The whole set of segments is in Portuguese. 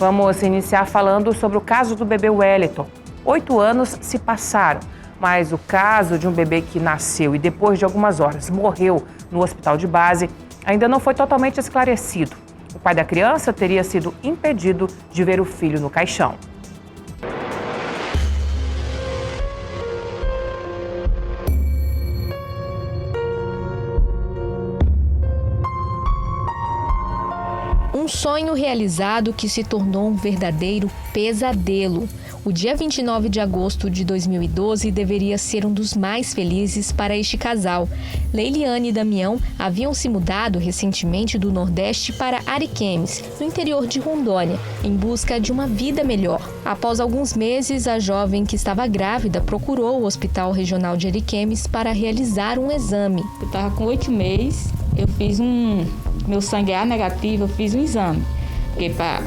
Vamos iniciar falando sobre o caso do bebê Wellington. 8 anos se passaram, mas o caso de um bebê que nasceu e depois de algumas horas morreu no hospital de base ainda não foi totalmente esclarecido. O pai da criança teria sido impedido de ver o filho no caixão. Um sonho realizado que se tornou um verdadeiro pesadelo. O dia 29 de agosto de 2012 deveria ser um dos mais felizes para este casal. Leiliane e Damião haviam se mudado recentemente do Nordeste para Ariquemes, no interior de Rondônia, em busca de uma vida melhor. Após alguns meses, a jovem que estava grávida procurou o Hospital Regional de Ariquemes para realizar um exame. Eu estava com 8 meses, eu fiz meu sangue A negativo, eu fiz um exame, porque para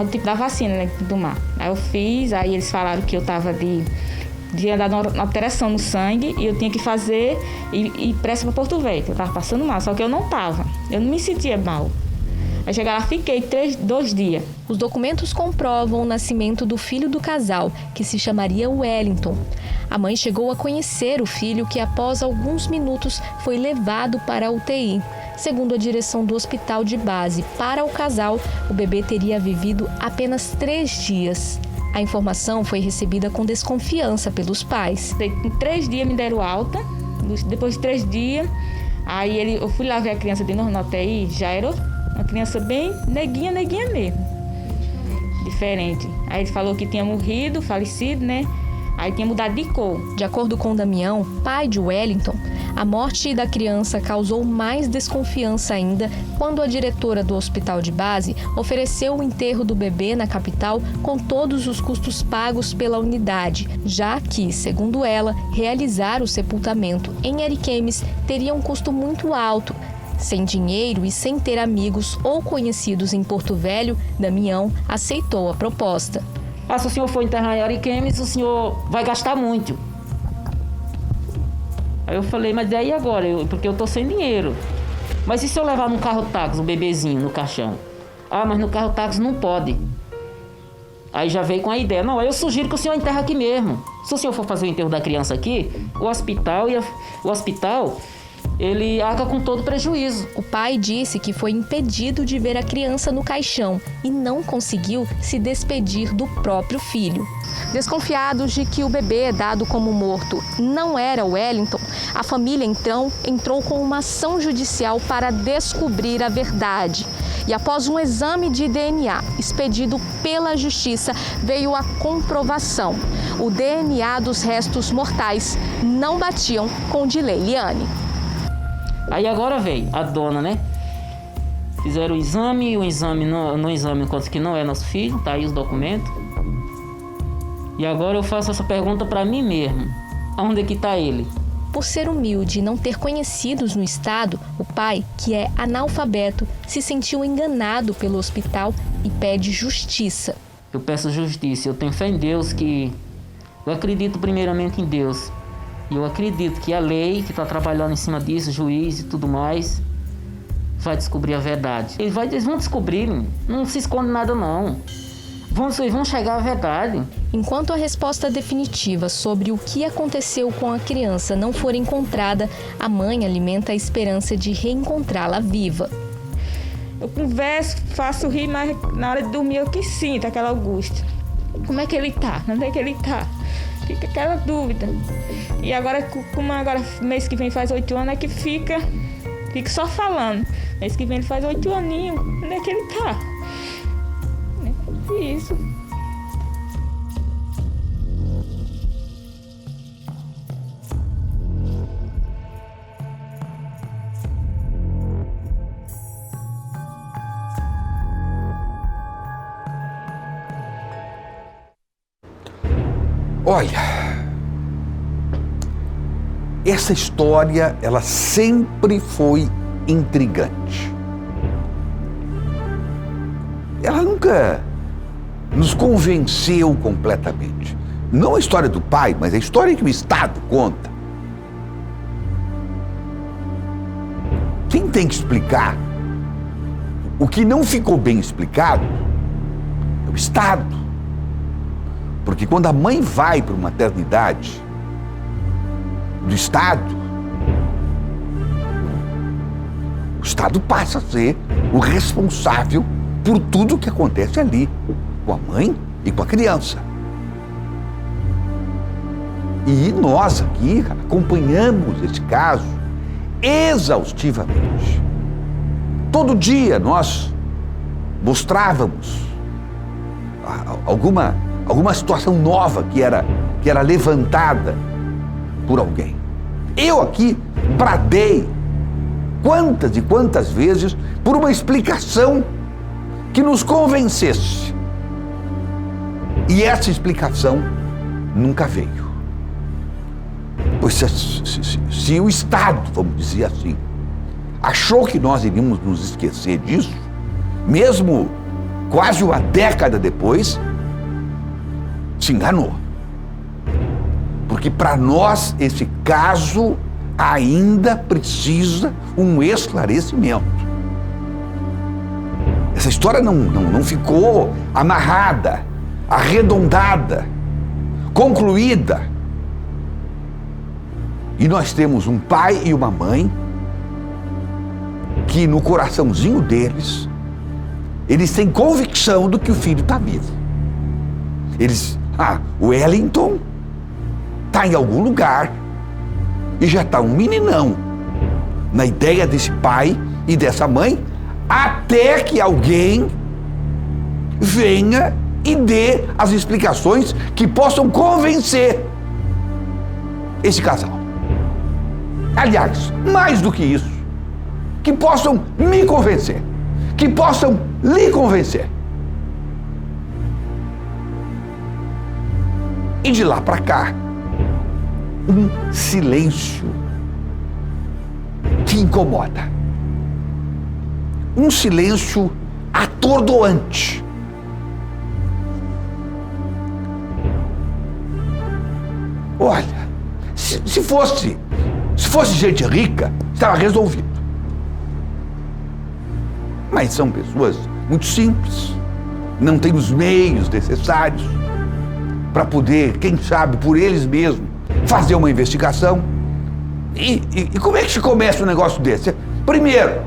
o tipo da vacina, né, que tomar. Aí eu fiz, aí eles falaram que eu estava de andar uma alteração no sangue e eu tinha que fazer e pressa para Porto Velho, que eu estava passando mal, só que eu não estava, eu não me sentia mal. Aí chegar lá, fiquei 2 dias. Os documentos comprovam o nascimento do filho do casal, que se chamaria Wellington. A mãe chegou a conhecer o filho, que após alguns minutos foi levado para a UTI. Segundo a direção do hospital de base, para o casal, o bebê teria vivido apenas 3 dias. A informação foi recebida com desconfiança pelos pais. Em 3 dias me deram alta, depois de 3 dias, aí eu fui lá ver a criança de novo na UTI, já era uma criança bem neguinha mesmo, diferente. Aí ele falou que tinha morrido, falecido, né? Aí tinha mudado de cor. De acordo com Damião, pai de Wellington, a morte da criança causou mais desconfiança ainda quando a diretora do hospital de base ofereceu o enterro do bebê na capital com todos os custos pagos pela unidade, já que, segundo ela, realizar o sepultamento em Ariquemes teria um custo muito alto. Sem dinheiro e sem ter amigos ou conhecidos em Porto Velho, Damião aceitou a proposta. Se o senhor for enterrar em Ariquemes, o senhor vai gastar muito. Aí eu falei, mas daí agora? Porque eu tô sem dinheiro. Mas e se eu levar num carro-táxi, um bebezinho no caixão? Mas no carro-táxi não pode. Aí já veio com a ideia. Não, aí eu sugiro que o senhor enterra aqui mesmo. Se o senhor for fazer o enterro da criança aqui, o hospital ele arca com todo prejuízo. O pai disse que foi impedido de ver a criança no caixão e não conseguiu se despedir do próprio filho. Desconfiados de que o bebê dado como morto não era Wellington, a família então entrou com uma ação judicial para descobrir a verdade. E após um exame de DNA expedido pela Justiça, veio a comprovação. O DNA dos restos mortais não batiam com o de Leiliane. Aí agora veio a dona, né? Fizeram o exame no exame enquanto que não é nosso filho, tá aí os documentos. E agora eu faço essa pergunta para mim mesmo. Aonde é que tá ele? Por ser humilde e não ter conhecidos no estado, o pai, que é analfabeto, se sentiu enganado pelo hospital e pede justiça. Eu peço justiça, eu tenho fé em Deus, que eu acredito primeiramente em Deus. E eu acredito que a lei que está trabalhando em cima disso, o juiz e tudo mais, vai descobrir a verdade. Eles vão descobrir, não se esconde nada não. Eles vão chegar à verdade. Enquanto a resposta definitiva sobre o que aconteceu com a criança não for encontrada, a mãe alimenta a esperança de reencontrá-la viva. Eu converso, faço rir, mas na hora de dormir eu que sinto aquela angústia. Como é que ele tá? Onde é que ele tá? Fica aquela dúvida. E agora, como mês que vem faz 8 anos, é que fica só falando. Mês que vem ele faz 8 aninhos. Onde é que ele tá? É isso. Olha, essa história, ela sempre foi intrigante. Ela nunca nos convenceu completamente. Não a história do pai, mas a história que o Estado conta. Quem tem que explicar o que não ficou bem explicado, o Estado. Porque quando a mãe vai para uma maternidade do Estado, o Estado passa a ser o responsável por tudo que acontece ali, com a mãe e com a criança. E nós aqui acompanhamos esse caso exaustivamente. Todo dia nós mostrávamos alguma situação nova que era levantada por alguém. Eu aqui bradei quantas e quantas vezes por uma explicação que nos convencesse. E essa explicação nunca veio. Pois se o Estado, vamos dizer assim, achou que nós iríamos nos esquecer disso, mesmo quase uma década depois, se enganou. Porque para nós esse caso ainda precisa um esclarecimento. Essa história não ficou amarrada, arredondada, concluída. E nós temos um pai e uma mãe que no coraçãozinho deles, eles têm convicção do que o filho está vivo. O Wellington está em algum lugar e já está um meninão na ideia desse pai e dessa mãe, até que alguém venha e dê as explicações que possam convencer esse casal. Aliás, mais do que isso, que possam me convencer, que possam lhe convencer. E de lá para cá, um silêncio que incomoda. Um silêncio atordoante. Olha, se fosse gente rica, estava resolvido. Mas são pessoas muito simples, não têm os meios necessários para poder, quem sabe, por eles mesmos, fazer uma investigação. E como é que se começa um negócio desse? Primeiro,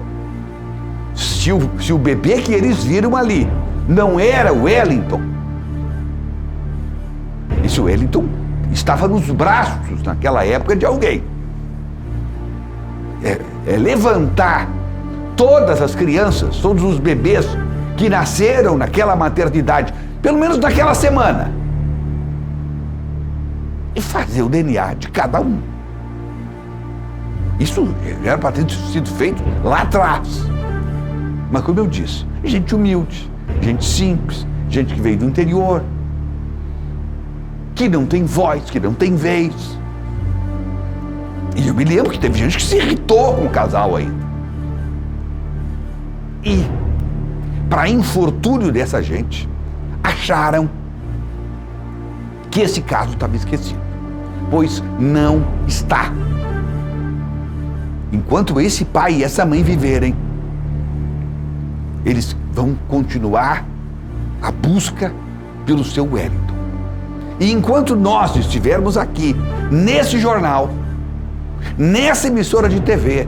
se o bebê que eles viram ali não era o Wellington, esse Wellington estava nos braços, naquela época, de alguém. É levantar todas as crianças, todos os bebês que nasceram naquela maternidade, pelo menos naquela semana, e fazer o DNA de cada um. Isso era para ter sido feito lá atrás. Mas como eu disse, gente humilde, gente simples, gente que veio do interior, que não tem voz, que não tem vez. E eu me lembro que teve gente que se irritou com o casal ainda. E, para infortúnio dessa gente, acharam que esse caso estava esquecido. Pois não está. Enquanto esse pai e essa mãe viverem, eles vão continuar a busca pelo seu Wellington. E enquanto nós estivermos aqui, nesse jornal, nessa emissora de TV,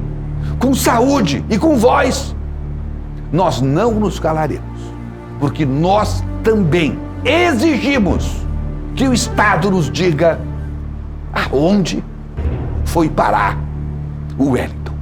com saúde e com voz, nós não nos calaremos, porque nós também exigimos que o Estado nos diga aonde foi parar o Wellington.